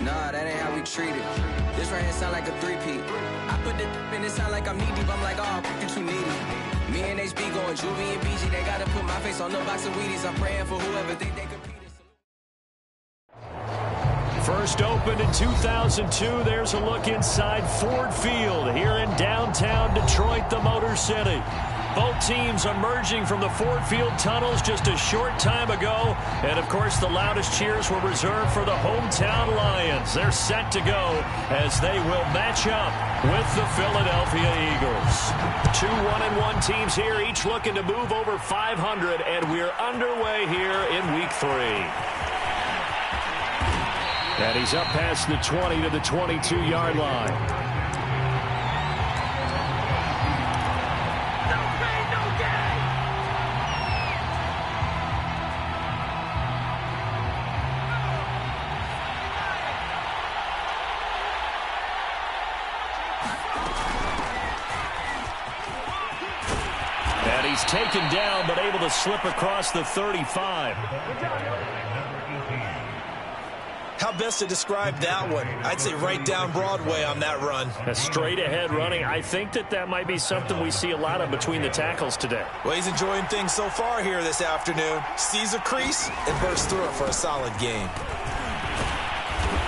Nah, that ain't how we treat it. This right here sound like a three-peat. I put the in it sound like I'm knee-deep. I'm like, oh, you too needy. Me and HB going Juvie and BG. They gotta put my face on the box of Wheaties. I'm praying for whoever think they compete. First opened in 2002. There's a look inside Ford Field here in downtown Detroit, the Motor City. Both teams emerging from the Ford Field tunnels just a short time ago. And, of course, the loudest cheers were reserved for the hometown Lions. They're set to go as they will match up with the Philadelphia Eagles. Two 1-1 teams here, each looking to move over 500. And we're underway here in Week 3. And he's up past the 20 to the 22-yard line. And he's taken down, but able to slip across the 35. How best to describe that one? I'd say right down Broadway on that run. A straight-ahead running. I think that might be something we see a lot of between the tackles today. Well, he's enjoying things so far here this afternoon. Sees a crease and bursts through it for a solid game.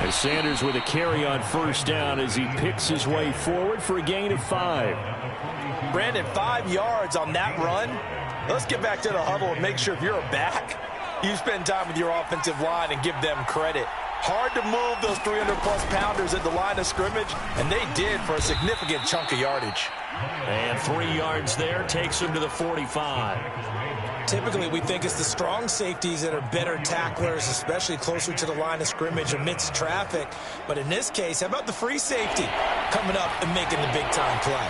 As Sanders with a carry on first down as he picks his way forward for a gain of 5. Brandon, 5 yards on that run. Let's get back to the huddle and make sure if you're a back, you spend time with your offensive line and give them credit. Hard to move those 300-plus pounders at the line of scrimmage, and they did for a significant chunk of yardage. And 3 yards there takes him to the 45. Typically, we think it's the strong safeties that are better tacklers, especially closer to the line of scrimmage amidst traffic. But in this case, how about the free safety coming up and making the big-time play?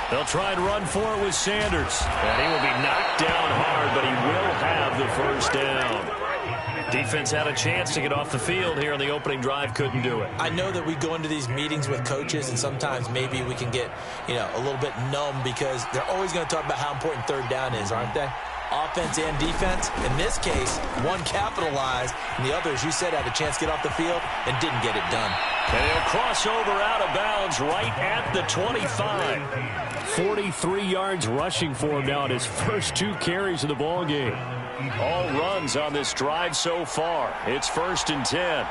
They'll try and run for it with Sanders. And he will be knocked down hard, but he will have the first down. Defense had a chance to get off the field here on the opening drive, couldn't do it. I know that we go into these meetings with coaches, and sometimes maybe we can get, a little bit numb because they're always going to talk about how important third down is, aren't they? Offense and defense. In this case, one capitalized, and the other, as you said, had a chance to get off the field and didn't get it done. And he'll cross over out of bounds right at the 25. 43 yards rushing for him now in his first 2 carries of the ballgame. All runs on this drive so far. It's 1st and 10.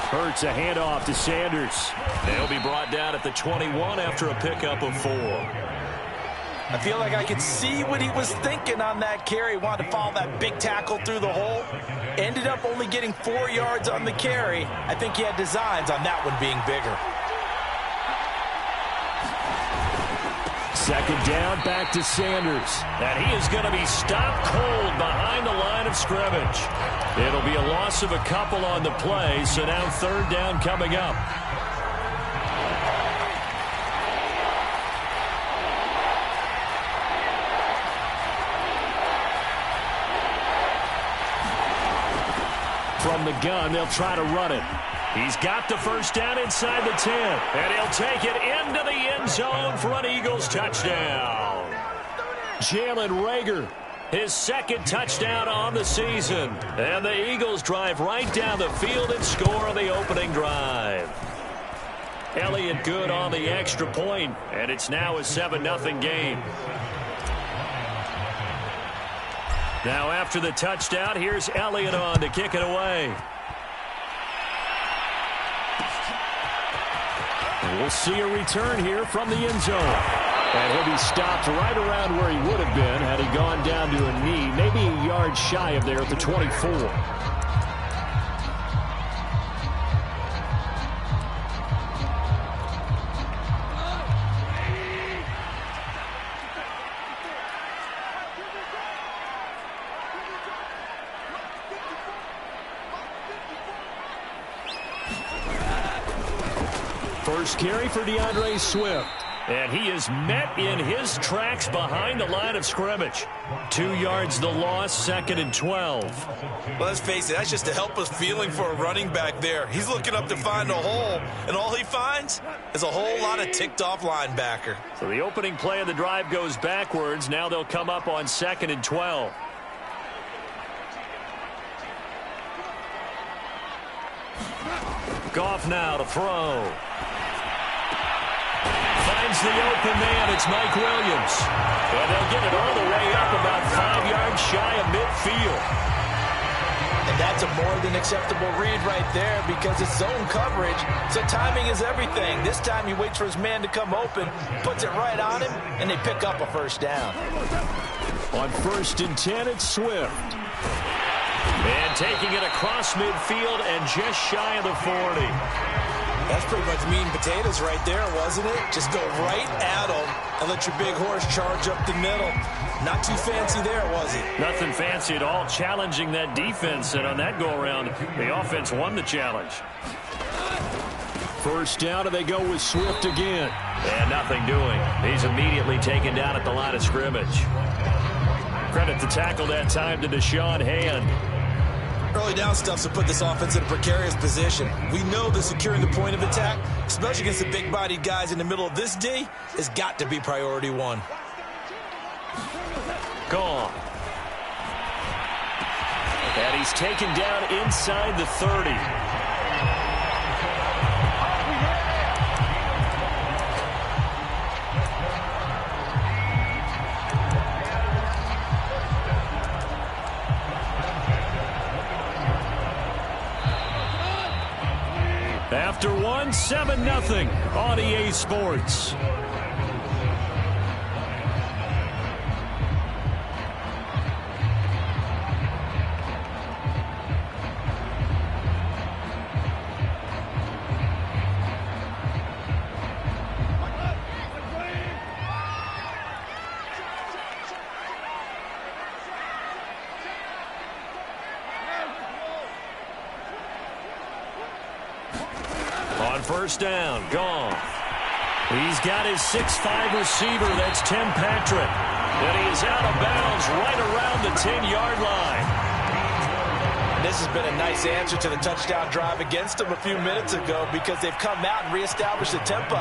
Hurts a handoff to Sanders. They'll be brought down at the 21 after a pickup of 4. I feel like I could see what he was thinking on that carry. Wanted to follow that big tackle through the hole. Ended up only getting 4 yards on the carry. I think he had designs on that one being bigger. Second down, back to Sanders. And he is going to be stopped cold behind the line of scrimmage. It'll be a loss of a couple on the play, so now 3rd down coming up. From the gun, they'll try to run it. He's got the first down inside the 10. And he'll take it into the end zone for an Eagles touchdown. Jalen Reagor, his 2nd touchdown on the season. And the Eagles drive right down the field and score on the opening drive. Elliott good on the extra point, and it's now a 7-0 game. Now after the touchdown, here's Elliott on to kick it away. We'll see a return here from the end zone. And he'll be stopped right around where he would have been had he gone down to a knee, maybe a yard shy of there at the 24. First carry for DeAndre Swift. And he is met in his tracks behind the line of scrimmage. 2 yards the loss, 2nd and 12. Well, let's face it, that's just a helpless feeling for a running back there. He's looking up to find a hole, and all he finds is a whole lot of ticked-off linebacker. So the opening play of the drive goes backwards. Now they'll come up on 2nd and 12. Goff now to throw. Finds the open man. It's Mike Williams. And they'll get it all the way up about 5 yards shy of midfield. And that's a more than acceptable read right there because it's zone coverage, so timing is everything. This time he waits for his man to come open, puts it right on him, and they pick up a first down. On 1st and 10, it's Swift. And taking it across midfield and just shy of the 40. That's pretty much meat and potatoes right there, wasn't it? Just go right at them and let your big horse charge up the middle. Not too fancy there, was it? Nothing fancy at all, challenging that defense. And on that go-around, the offense won the challenge. First down, and they go with Swift again. And nothing doing. He's immediately taken down at the line of scrimmage. Credit the tackle that time to Deshaun Hand. Early down stuff to put this offense in a precarious position. We know that securing the point of attack, especially against the big-bodied guys in the middle of this D, has got to be priority one. Gone. And he's taken down inside the 30. After 1, 7-0 on EA Sports. First down, gone. He's got his 6'5" receiver, that's Tim Patrick. And he is out of bounds right around the 10-yard line. And this has been a nice answer to the touchdown drive against them a few minutes ago because they've come out and reestablished the tempo.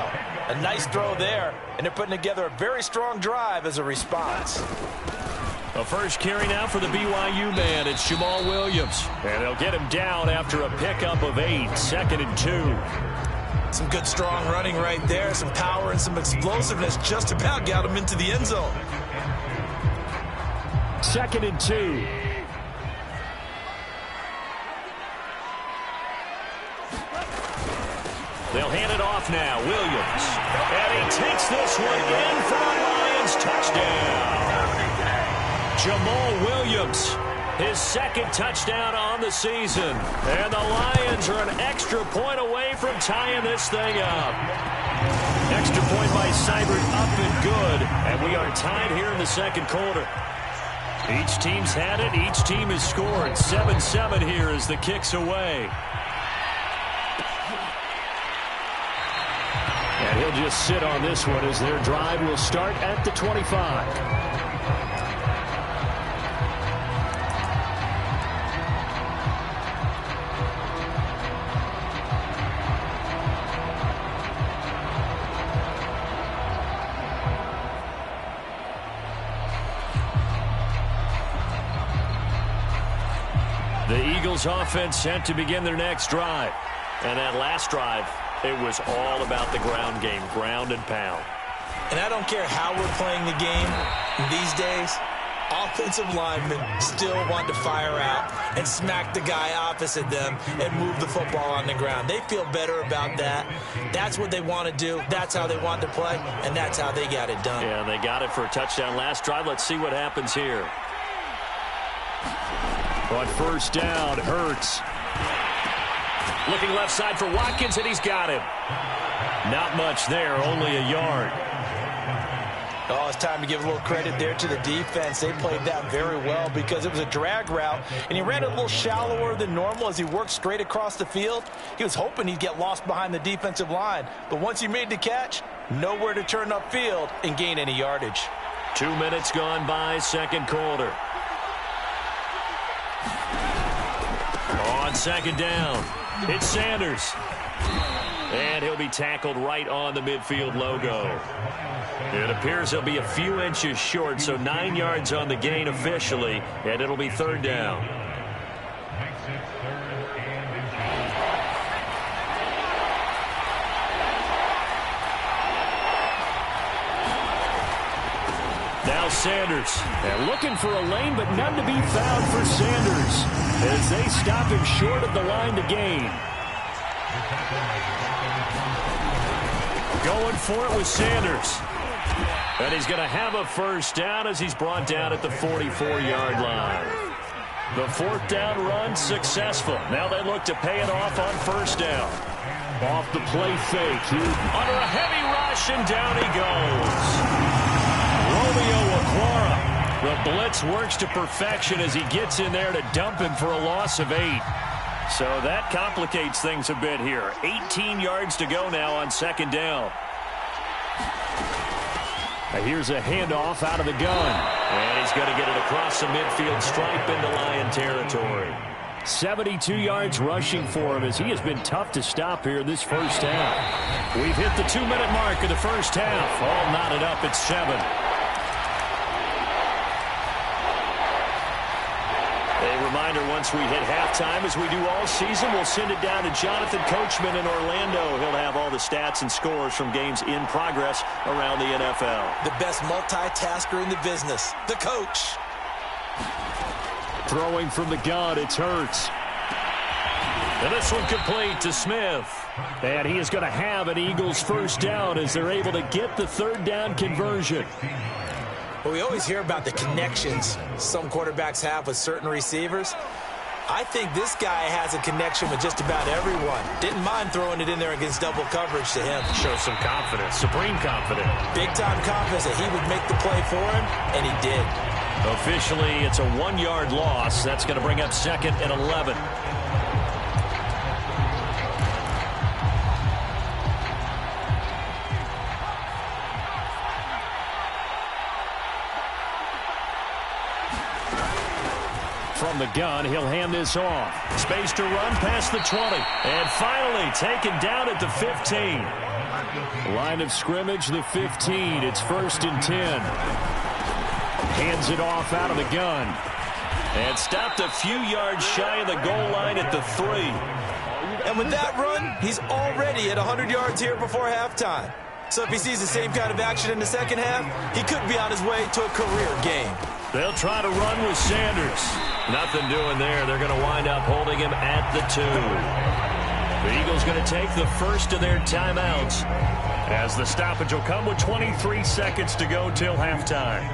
A nice throw there, and they're putting together a very strong drive as a response. A first carry now for the BYU man. It's Jamal Williams. And they'll get him down after a pickup of 8, 2nd and 2. Some good, strong running right there. Some power and some explosiveness just about got him into the end zone. 2nd and 2. They'll hand it off now. Williams. And he takes this one in for a Lions touchdown. Jamal Williams. His 2nd touchdown on the season. And the Lions are an extra point away from tying this thing up. Extra point by Seibert up and good. And we are tied here in the 2nd quarter. Each team's had it. Each team has scored. 7-7 here as the kick's away. And he'll just sit on this one as their drive will start at the 25. The Eagles offense set to begin their next drive. And that last drive, it was all about the ground game, ground and pound. And I don't care how we're playing the game these days, offensive linemen still want to fire out and smack the guy opposite them and move the football on the ground. They feel better about that. That's what they want to do. That's how they want to play, and that's how they got it done. Yeah, they got it for a touchdown last drive. Let's see what happens here. On first down, Hurts. Looking left side for Watkins, and he's got him. Not much there, only a yard. Oh, it's time to give a little credit there to the defense. They played that very well because it was a drag route, and he ran it a little shallower than normal as he worked straight across the field. He was hoping he'd get lost behind the defensive line, but once he made the catch, nowhere to turn upfield and gain any yardage. 2 minutes gone by, second quarter. On second down, it's Sanders. And he'll be tackled right on the midfield logo. It appears he'll be a few inches short, so 9 yards on the gain officially, and it'll be third down. Now Sanders, and looking for a lane, but none to be found for Sanders as they stop him short of the line to gain. Going for it with Sanders. And he's going to have a first down as he's brought down at the 44-yard line. The fourth down run successful. Now they look to pay it off on first down. Off the play fake. Under a heavy rush, and down he goes. Romeo Okwara. The blitz works to perfection as he gets in there to dump him for a loss of 8. So that complicates things a bit here. 18 yards to go now on second down. Here's a handoff out of the gun. And he's going to get it across the midfield stripe into Lion territory. 72 yards rushing for him as he has been tough to stop here this first half. We've hit the 2-minute mark of the first half. All knotted up at 7. A reminder, once we hit halftime, as we do all season, we'll send it down to Jonathan Coachman in Orlando. He'll have all the stats and scores from games in progress around the NFL. The best multitasker in the business, the coach. Throwing from the gun, it's Hurts. And this one complete to Smith. And he is going to have an Eagles first down as they're able to get the third down conversion. Well, we always hear about the connections some quarterbacks have with certain receivers. I think this guy has a connection with just about everyone. Didn't mind throwing it in there against double coverage to him. Shows some confidence, supreme confidence. Big-time confidence that he would make the play for him, and he did. Officially, it's a 1-yard loss. That's going to bring up second and 11. From the gun, he'll hand this off. Space to run past the 20. And finally taken down at the 15. Line of scrimmage, the 15. It's first and 10. Hands it off out of the gun. And stopped a few yards shy of the goal line at the 3. And with that run, he's already at 100 yards here before halftime. So if he sees the same kind of action in the second half, he could be on his way to a career game. They'll try to run with Sanders. Nothing doing there. They're going to wind up holding him at the 2. The Eagles going to take the first of their timeouts as the stoppage will come with 23 seconds to go till halftime.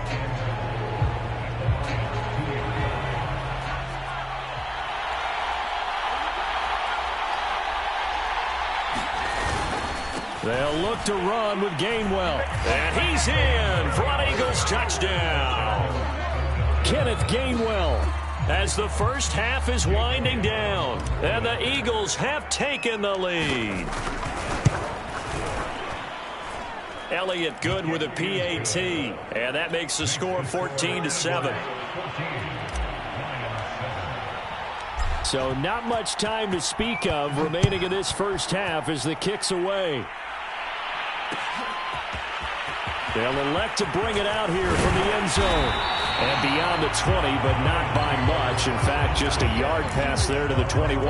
They'll look to run with Gainwell. And he's in for an Eagles touchdown. Kenneth Gainwell as the first half is winding down. And the Eagles have taken the lead. Elliott good with a PAT. And that makes the score 14-7. So not much time to speak of remaining in this first half as the kick's away. They'll elect to bring it out here from the end zone. And beyond the 20, but not by much. In fact, just a yard pass there to the 21.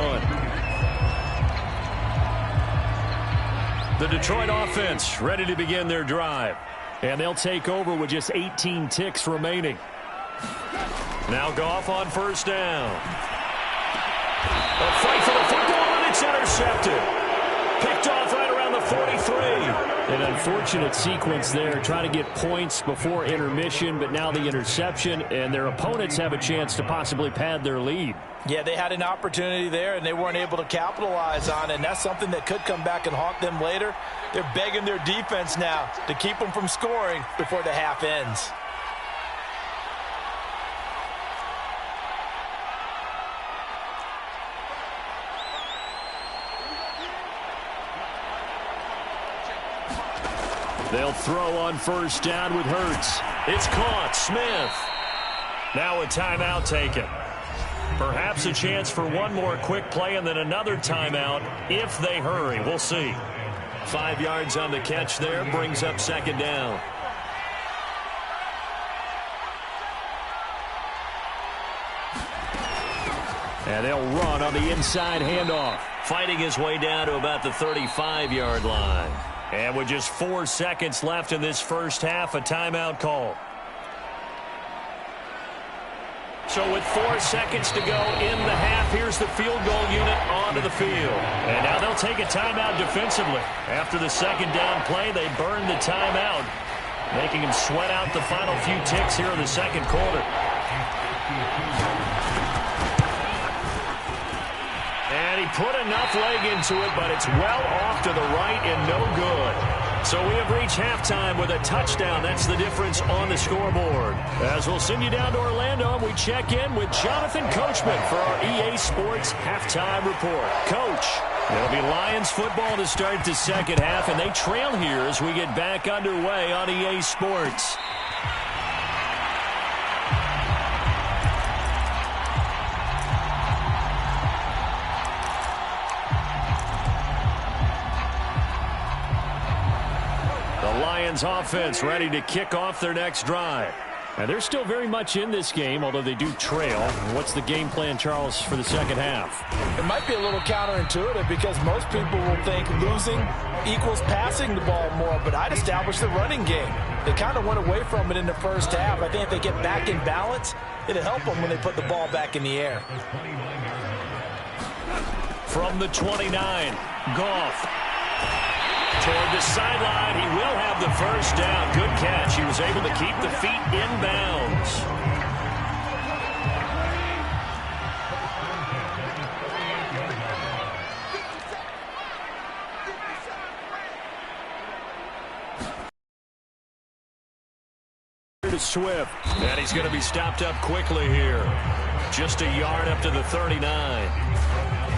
The Detroit offense ready to begin their drive. And they'll take over with just 18 ticks remaining. Now Goff on first down. A fight for the football, and it's intercepted. Picked off right around the 43. And unfortunate sequence there, trying to get points before intermission, but now the interception, and their opponents have a chance to possibly pad their lead. Yeah, they had an opportunity there, and they weren't able to capitalize on it, and that's something that could come back and haunt them later. They're begging their defense now to keep them from scoring before the half ends. They'll throw on first down with Hurts. It's caught. Smith. Now a timeout taken. Perhaps a chance for one more quick play and then another timeout if they hurry. We'll see. 5 yards on the catch there. Brings up second down. And they'll run on the inside handoff. Fighting his way down to about the 35-yard line. And with just 4 seconds left in this first half, a timeout call. So with 4 seconds to go in the half, here's the field goal unit onto the field. And now they'll take a timeout defensively. After the second down play, they burn the timeout, making them sweat out the final few ticks here in the second quarter. And he put enough leg into it, but it's well off to the right and no good. So we have reached halftime with a touchdown. That's the difference on the scoreboard. As we'll send you down to Orlando, and we check in with Jonathan Coachman for our EA Sports Halftime Report. Coach, it'll be Lions football to start the second half, and they trail here as we get back underway on EA Sports. Offense ready to kick off their next drive. And they're still very much in this game, although they do trail. What's the game plan, Charles, for the second half? It might be a little counterintuitive because most people will think losing equals passing the ball more, but I'd establish the running game. They kind of went away from it in the first half. I think if they get back in balance, it'll help them when they put the ball back in the air. From the 29, Goff. Toward the sideline, he will have the first down. Good catch. He was able to keep the feet in bounds. To Swift, and he's going to be stopped up quickly here. Just a yard up to the 39.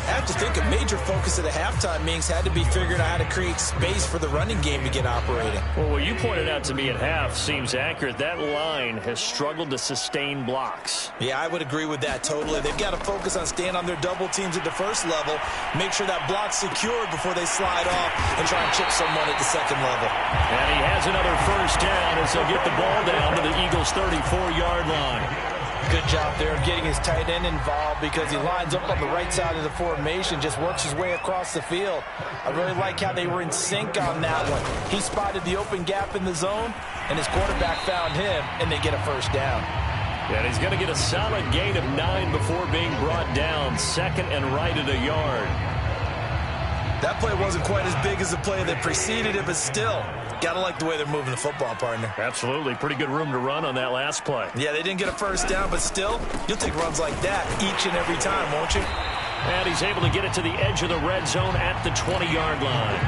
I have to think a major focus of the halftime meetings had to be figuring out how to create space for the running game to get operating. Well, what you pointed out to me at half seems accurate. That line has struggled to sustain blocks. Yeah, I would agree with that totally. They've got to focus on staying on their double teams at the first level, make sure that block's secured before they slide off and try and chip someone at the second level. And he has another first down as they'll get the ball down to the Eagles' 34-yard line. Good job there of getting his tight end involved because he lines up on the right side of the formation, just works his way across the field. I really like how they were in sync on that one. He spotted the open gap in the zone, and his quarterback found him, and they get a first down. And he's going to get a solid gain of 9 before being brought down, second and right at a yard. That play wasn't quite as big as the play that preceded it, but still, got to like the way they're moving the football, partner. Absolutely. Pretty good room to run on that last play. Yeah, they didn't get a first down, but still, you'll take runs like that each and every time, won't you? And he's able to get it to the edge of the red zone at the 20-yard line.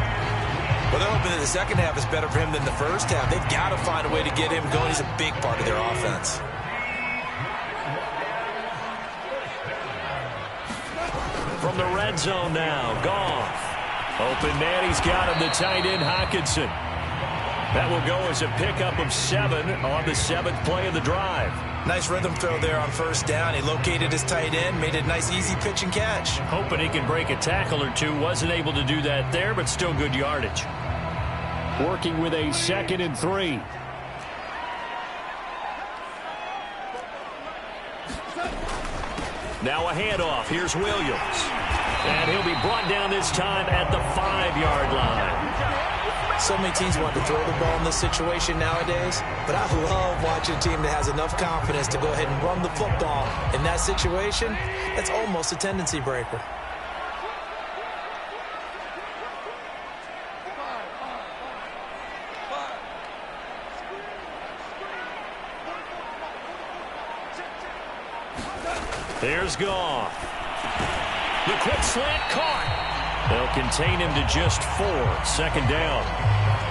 Well, they're hoping that the second half is better for him than the first half. They've got to find a way to get him going. He's a big part of their offense. From the red zone now, Goff. Open man, he's got him, the tight end, Hockenson. That will go as a pickup of 7 on the 7th play of the drive. Nice rhythm throw there on first down. He located his tight end, made it a nice easy pitch and catch. Hoping he can break a tackle or two. Wasn't able to do that there, but still good yardage. Working with a 2nd and 3. Now a handoff. Here's Williams. And he'll be brought down this time at the 5-yard line. So many teams want to throw the ball in this situation nowadays, but I love watching a team that has enough confidence to go ahead and run the football. In that situation, that's almost a tendency breaker. There's Goff. The quick slant caught. They'll contain him to just 4. Second down.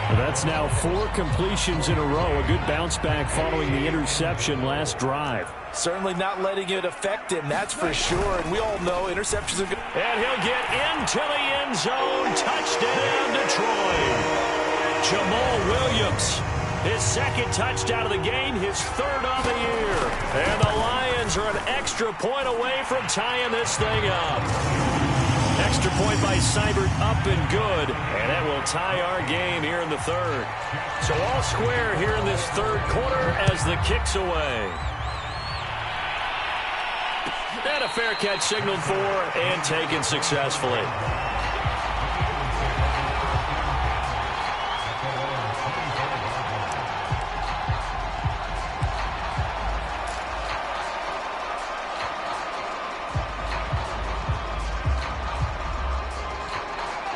Well, that's now 4 completions in a row. A good bounce back following the interception last drive. Certainly not letting it affect him, that's for sure. And we all know interceptions are good. And he'll get into the end zone. Touchdown, Detroit. Jamal Williams, his second touchdown of the game, his 3rd of the year. And the Lions are an extra point away from tying this thing up. Extra point by Seibert, up and good. And that will tie our game here in the 3rd. So all square here in this 3rd quarter as the kick's away. And a fair catch signaled for and taken successfully.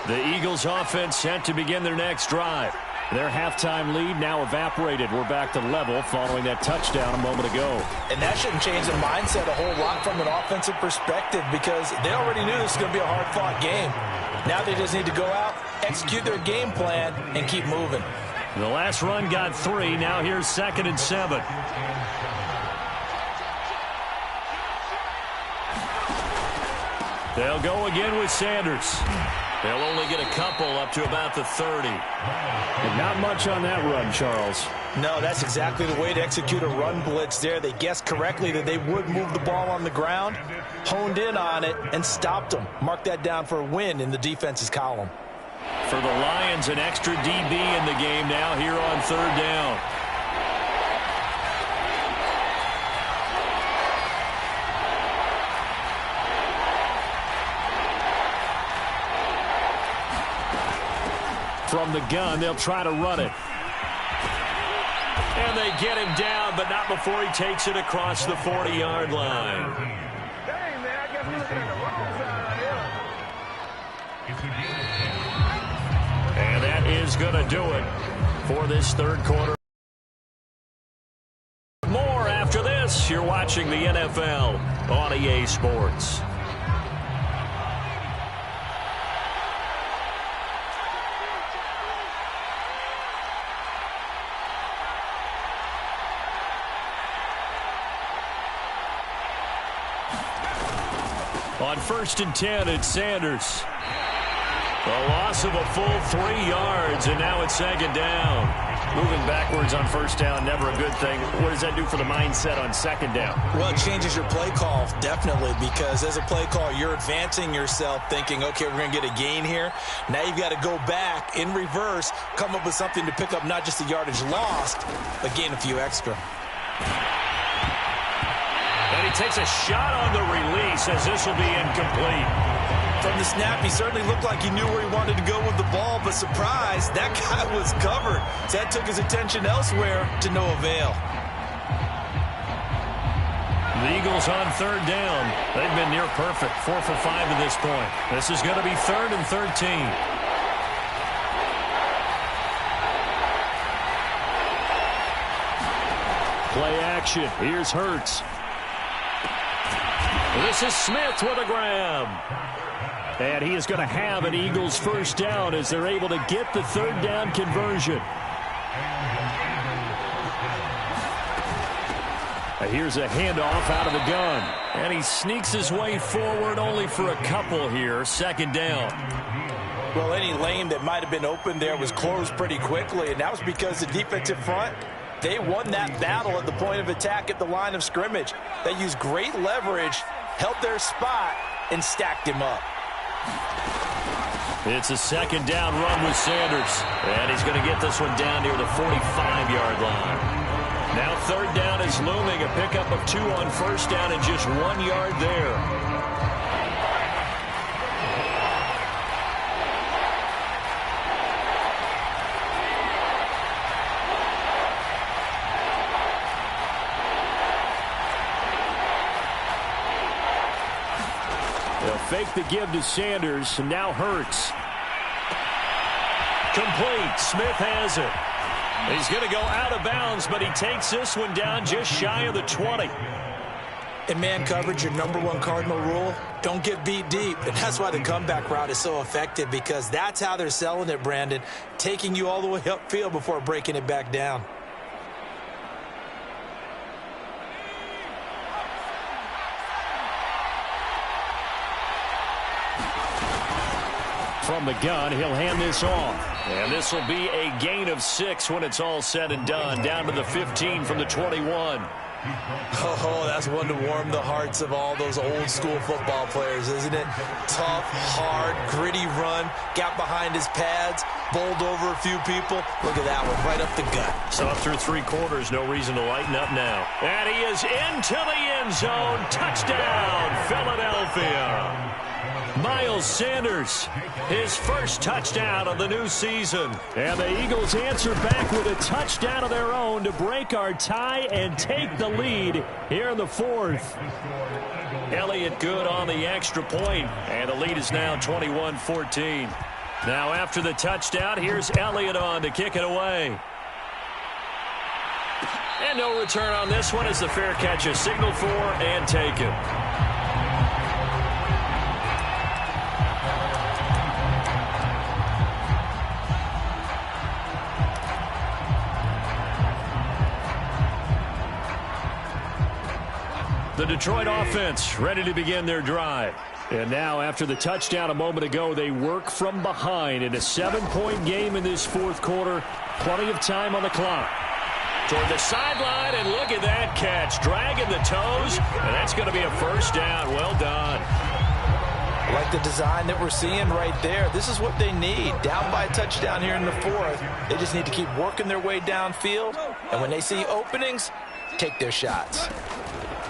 The Eagles offense set to begin their next drive. Their halftime lead now evaporated. We're back to level following that touchdown a moment ago. And that shouldn't change the mindset a whole lot from an offensive perspective because they already knew this was going to be a hard-fought game. Now they just need to go out, execute their game plan, and keep moving. The last run got 3. Now here's 2nd and 7. They'll go again with Sanders. They'll only get a couple up to about the 30. And not much on that run, Charles. No, that's exactly the way to execute a run blitz there. They guessed correctly that they would move the ball on the ground, honed in on it, and stopped them. Mark that down for a win in the defense's column. For the Lions, an extra DB in the game now here on 3rd down. From the gun, they'll try to run it. And they get him down, but not before he takes it across the 40-yard line. Dang, man, I guess we're looking at the wrong side. And that is going to do it for this 3rd quarter. More after this. You're watching the NFL on EA Sports. On 1st and 10, it's Sanders. A loss of a full 3 yards, and now it's 2nd down. Moving backwards on 1st down, never a good thing. What does that do for the mindset on 2nd down? Well, it changes your play call, definitely, because as a play call, you're advancing yourself thinking, okay, we're going to get a gain here. Now you've got to go back in reverse, come up with something to pick up not just the yardage lost, but gain a few extra. And he takes a shot on the release as this will be incomplete. From the snap, he certainly looked like he knew where he wanted to go with the ball, but surprise, that guy was covered. So that took his attention elsewhere to no avail. The Eagles on 3rd down. They've been near perfect, 4 for 5 to this point. This is going to be 3rd and 13. Play action. Here's Hurts. This is Smith with a grab. And he is going to have an Eagles 1st down as they're able to get the 3rd down conversion. Here's a handoff out of the gun. And he sneaks his way forward only for a couple here. 2nd down. Well, any lane that might have been open there was closed pretty quickly, and that was because the defensive front, they won that battle at the point of attack at the line of scrimmage. They used great leverage, held their spot, and stacked him up. It's a 2nd down run with Sanders. And he's going to get this one down near the 45-yard line. Now 3rd down is looming. A pickup of 2 on 1st down and just 1 yard there. They'll fake the give to Sanders, and now Hurts. Complete. Smith has it. He's going to go out of bounds, but he takes this one down just shy of the 20. In man coverage, your number one cardinal rule, don't get beat deep. And that's why the comeback route is so effective, because that's how they're selling it, Brandon. Taking you all the way upfield before breaking it back down. From the gun, he'll hand this off. And this will be a gain of 6 when it's all said and done. Down to the 15 from the 21. Oh, that's one to warm the hearts of all those old school football players, isn't it? Tough, hard, gritty run, got behind his pads, bowled over a few people. Look at that one, right up the gut. So through 3 quarters, no reason to lighten up now. And he is into the end zone. Touchdown, Philadelphia. Miles Sanders, his first touchdown of the new season. And the Eagles answer back with a touchdown of their own to break our tie and take the lead here in the 4th. Elliott good on the extra point, and the lead is now 21-14. Now after the touchdown, here's Elliott on to kick it away. And no return on this one as the fair catch is signaled for and taken. The Detroit offense ready to begin their drive. And now after the touchdown a moment ago, they work from behind in a 7-point game in this 4th quarter. Plenty of time on the clock. Toward the sideline, and look at that catch. Dragging the toes, and that's going to be a first down. Well done. I like the design that we're seeing right there. This is what they need. Down by a touchdown here in the 4th. They just need to keep working their way downfield. And when they see openings, take their shots.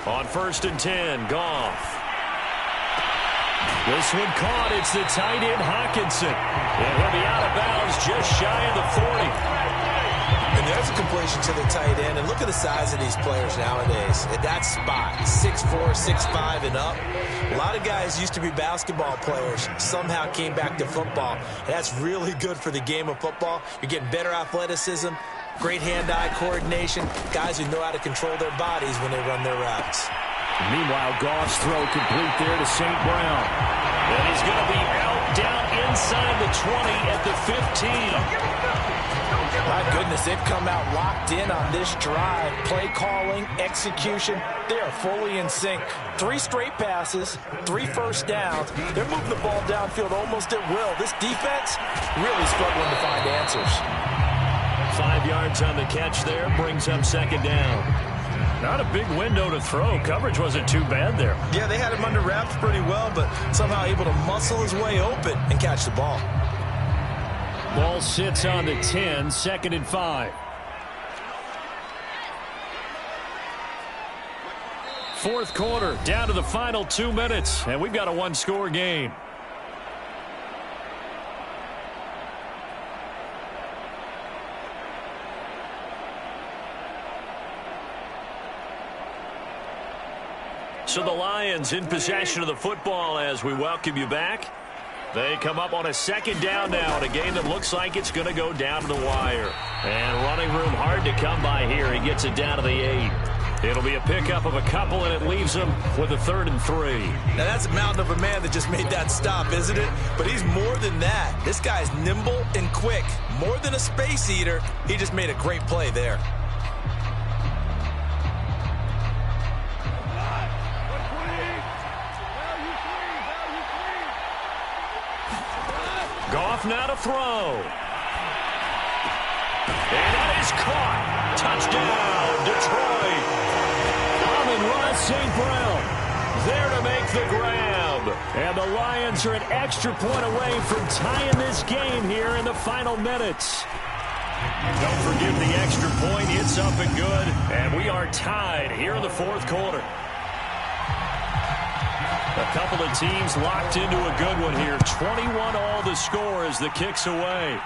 On 1st and 10, Goff. This one caught. It's the tight end, Hockenson. And he'll be out of bounds just shy of the 40. And there's a completion to the tight end. And look at the size of these players nowadays. At that spot, 6'4", 6'5", and up. A lot of guys used to be basketball players, somehow came back to football. And that's really good for the game of football. You're getting better athleticism, great hand-eye coordination, guys who know how to control their bodies when they run their routes. Meanwhile, Goff's throw complete there to St. Brown. And he's going to be out down inside the 20 at the 15. My goodness, they've come out locked in on this drive. Play calling, execution, they are fully in sync. 3 straight passes, 3 first downs. They're moving the ball downfield almost at will. This defense really struggling to find answers. 5 yards on the catch there, brings up 2nd down. Not a big window to throw. Coverage wasn't too bad there. Yeah, they had him under wraps pretty well, but somehow able to muscle his way open and catch the ball. Ball sits on the 10, 2nd and 5. 4th quarter, down to the final 2 minutes, and we've got a 1-score game. So the Lions in possession of the football as we welcome you back. They come up on a 2nd down now in a game that looks like it's going to go down to the wire. And running room hard to come by here. He gets it down to the 8. It'll be a pickup of a couple, and it leaves him with a 3rd and 3. Now that's a mountain of a man that just made that stop, isn't it? But he's more than that. This guy's nimble and quick. More than a space eater. He just made a great play there. Goff now to throw. And that is caught. Touchdown, Detroit. Amon-Ra St. Brown there to make the grab. And the Lions are an extra point away from tying this game here in the final minutes. Don't forgive the extra point. It's up and good. And we are tied here in the 4th quarter. A couple of teams locked into a good one here. 21 all the score as the kick's away.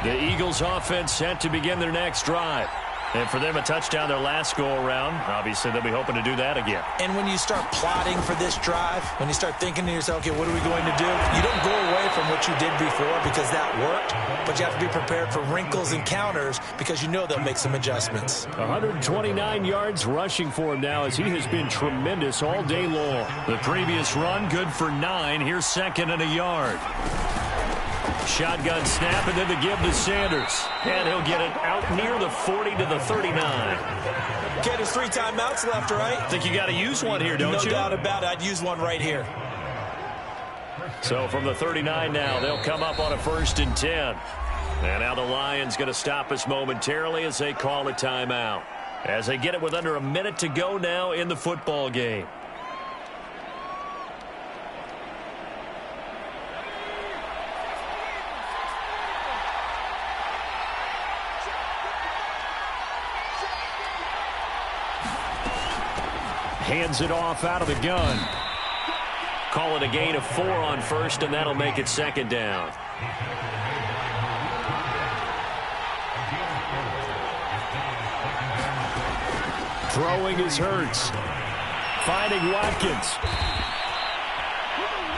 The Eagles offense set to begin their next drive. And for them, a touchdown their last go-around. Obviously, they'll be hoping to do that again. And when you start plotting for this drive, when you start thinking to yourself, okay, what are we going to do? You don't go away from what you did before because that worked, but you have to be prepared for wrinkles and counters because you know they'll make some adjustments. 129 yards rushing for him now as he has been tremendous all day long. The previous run, good for 9. Here's second and a yard. Shotgun snap, and then the give to Sanders. And he'll get it out near the 40 to the 39. Okay, there's 3 timeouts left, right? I think you got to use one here, don't you? No doubt about it. I'd use one right here. So from the 39 now, they'll come up on a 1st and 10. And now the Lions going to stop us momentarily as they call a timeout. As they get it with under a minute to go now in the football game. Hands it off out of the gun. Call it a gain of 4 on 1st, and that'll make it 2nd down. Throwing is Hurts. Finding Watkins.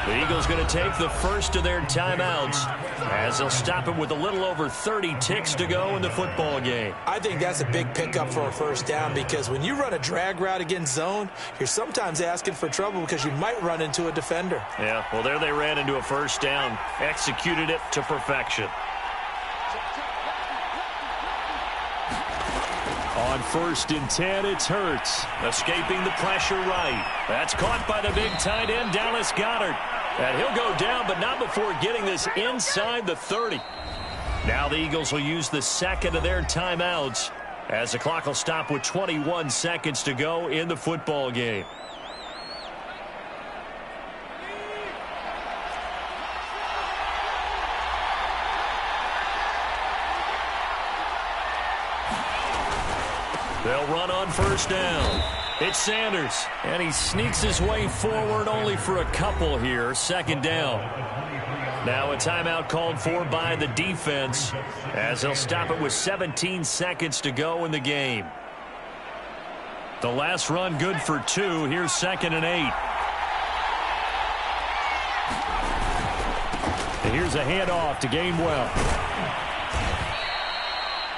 The Eagles going to take the first of their timeouts as they'll stop it with a little over 30 ticks to go in the football game. I think that's a big pickup for a 1st down because when you run a drag route against zone, you're sometimes asking for trouble because you might run into a defender. Yeah, well, there they ran into a 1st down, executed it to perfection. On 1st and 10, it's Hurts. Escaping the pressure right. That's caught by the big tight end, Dallas Goedert. And he'll go down, but not before getting this inside the 30. Now the Eagles will use the second of their timeouts as the clock will stop with 21 seconds to go in the football game. They'll run on 1st down. It's Sanders, and he sneaks his way forward only for a couple here. 2nd down. Now a timeout called for by the defense as they'll stop it with 17 seconds to go in the game. The last run good for 2. Here's 2nd and 8. And here's a handoff to Gainwell.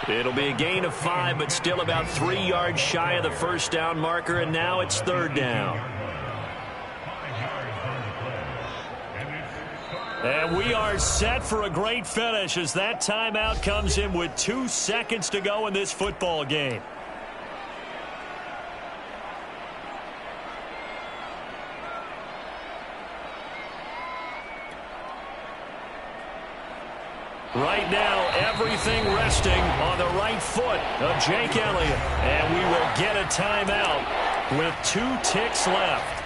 It'll be a gain of 5, but still about 3 yards shy of the 1st down marker, and now it's 3rd down. And we are set for a great finish as that timeout comes in with 2 seconds to go in this football game. Right now, everything resting on the right foot of Jake Elliott. And we will get a timeout with 2 ticks left.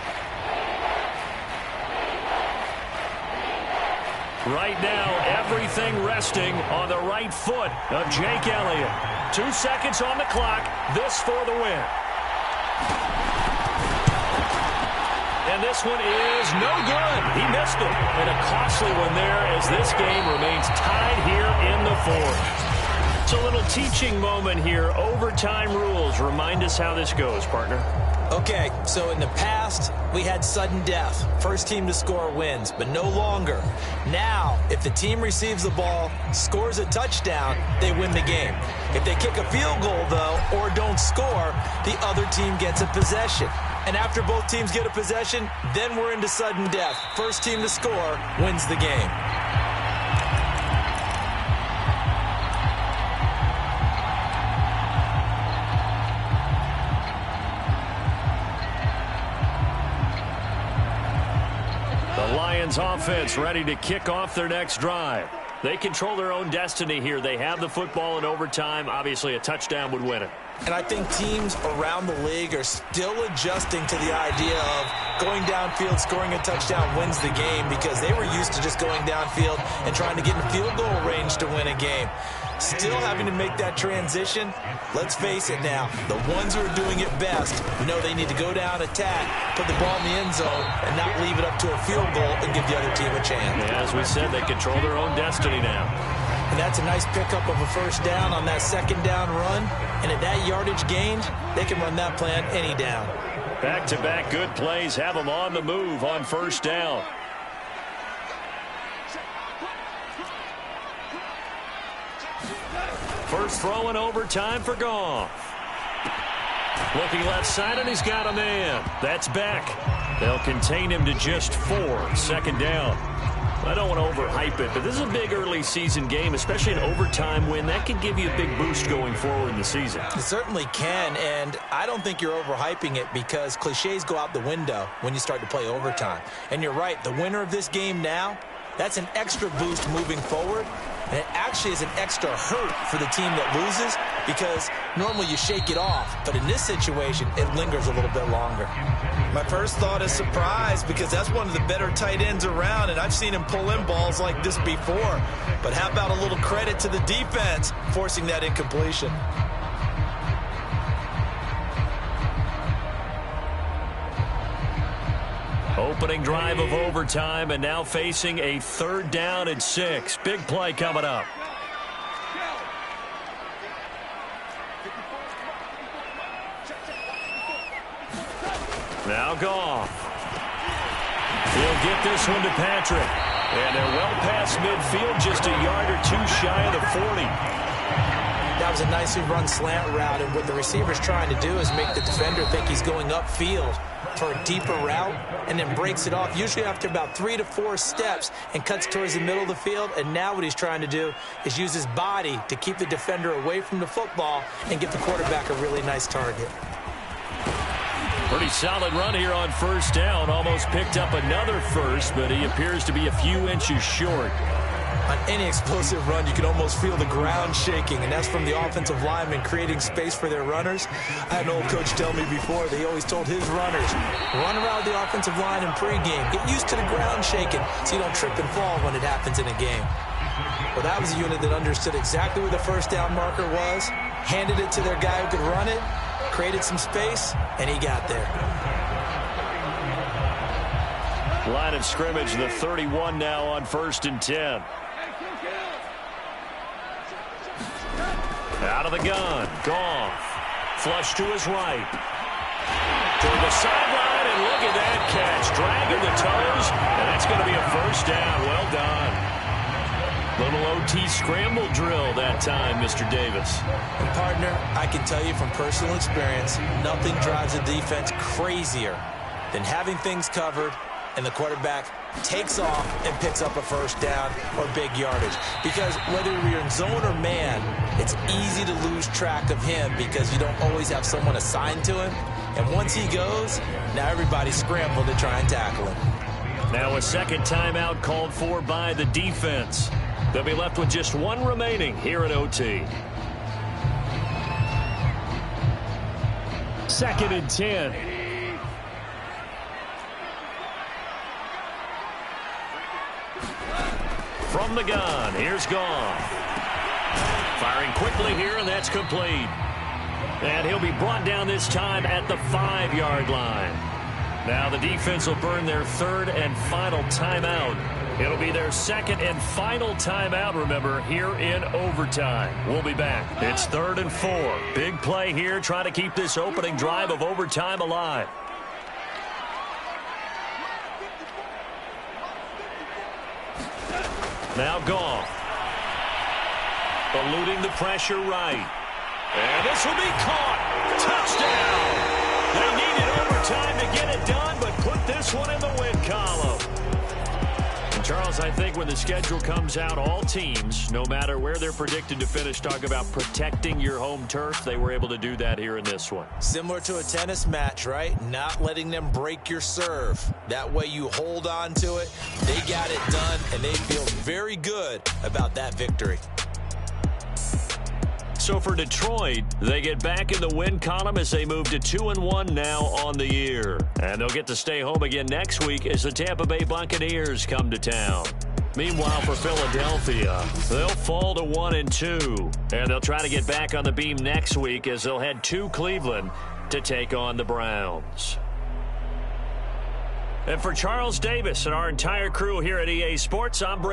Right now, everything resting on the right foot of Jake Elliott. 2 seconds on the clock. This for the win. And this one is no good. He missed it. And a costly one there as this game remains tied here in the 4th. It's a little teaching moment here. Overtime rules. Remind us how this goes, partner. Okay, so in the past, we had sudden death. First team to score wins, but no longer. Now, if the team receives the ball, scores a touchdown, they win the game. If they kick a field goal, though, or don't score, the other team gets a possession. And after both teams get a possession, then we're into sudden death. First team to score wins the game. The Lions offense ready to kick off their next drive. They control their own destiny here. They have the football in overtime. Obviously, a touchdown would win it. And I think teams around the league are still adjusting to the idea of going downfield, scoring a touchdown wins the game because they were used to just going downfield and trying to get in field goal range to win a game. Still having to make that transition. Let's face it now, the ones who are doing it best know they need to go down, attack, put the ball in the end zone, and not leave it up to a field goal and give the other team a chance. Yeah, as we said, they control their own destiny now. And that's a nice pickup of a first down on that second down run. And at that yardage gain, they can run that plan any down. Back-to-back good plays have them on the move on first down. First throw in overtime for Goff. Looking left side, and he's got a man. That's back. They'll contain him to just 4. Second down. I don't want to overhype it, but this is a big early season game, especially an overtime win. That could give you a big boost going forward in the season. It certainly can, and I don't think you're overhyping it because cliches go out the window when you start to play overtime. And you're right, the winner of this game now, that's an extra boost moving forward. And it actually is an extra hurt for the team that loses because normally you shake it off. But in this situation, it lingers a little bit longer. My first thought is surprise because that's one of the better tight ends around, and I've seen him pull in balls like this before. But how about a little credit to the defense forcing that incompletion? Opening drive of overtime, and now facing a 3rd down and 6. Big play coming up. Now Goff. He'll get this one to Patrick. And they're well past midfield, just a yard or 2 shy of the 40. That was a nicely run slant route, and what the receiver's trying to do is make the defender think he's going upfield for a deeper route and then breaks it off, usually after about 3 to 4 steps, and cuts towards the middle of the field. And now what he's trying to do is use his body to keep the defender away from the football and get the quarterback a really nice target. Pretty solid run here on first down. Almost picked up another first, but he appears to be a few inches short. On any explosive run, you can almost feel the ground shaking, and that's from the offensive linemen creating space for their runners. I had an old coach tell me before that he always told his runners, run around the offensive line in pregame. Get used to the ground shaking so you don't trip and fall when it happens in a game. Well, that was a unit that understood exactly where the first down marker was, handed it to their guy who could run it, created some space, and he got there. Line of scrimmage, the 31 now on 1st and 10. Out of the gun, Goff. Flush to his right. Toward the sideline, and look at that catch. Dragging the toes, and that's going to be a first down. Well done. Little OT scramble drill that time, Mr. Davis. And partner, I can tell you from personal experience, nothing drives a defense crazier than having things covered and the quarterback takes off and picks up a first down or big yardage. Because whether you're in zone or man, it's easy to lose track of him because you don't always have someone assigned to him. And once he goes, now everybody's scrambled to try and tackle him. Now a second timeout called for by the defense. They'll be left with just 1 remaining here at OT. 2nd and 10. From the gun, here's Goff. Firing quickly here, and that's complete. And he'll be brought down this time at the 5-yard line. Now the defense will burn their 3rd and final timeout. It'll be their 2nd and final timeout, remember, here in overtime. We'll be back. It's 3rd and 4. Big play here, trying to keep this opening drive of overtime alive. Now Goff. Eluding the pressure right. And this will be caught. Touchdown. They needed overtime to get it done, but put this one in the win column. And Charles, I think when the schedule comes out, all teams, no matter where they're predicted to finish, talk about protecting your home turf. They were able to do that here in this one. Similar to a tennis match, right? Not letting them break your serve. That way you hold on to it. They got it done, and they feel very good about that victory. So for Detroit, they get back in the win column as they move to 2-1 now on the year. And they'll get to stay home again next week as the Tampa Bay Buccaneers come to town. Meanwhile, for Philadelphia, they'll fall to 1-2. And they'll try to get back on the beam next week as they'll head to Cleveland to take on the Browns. And for Charles Davis and our entire crew here at EA Sports, I'm Brady.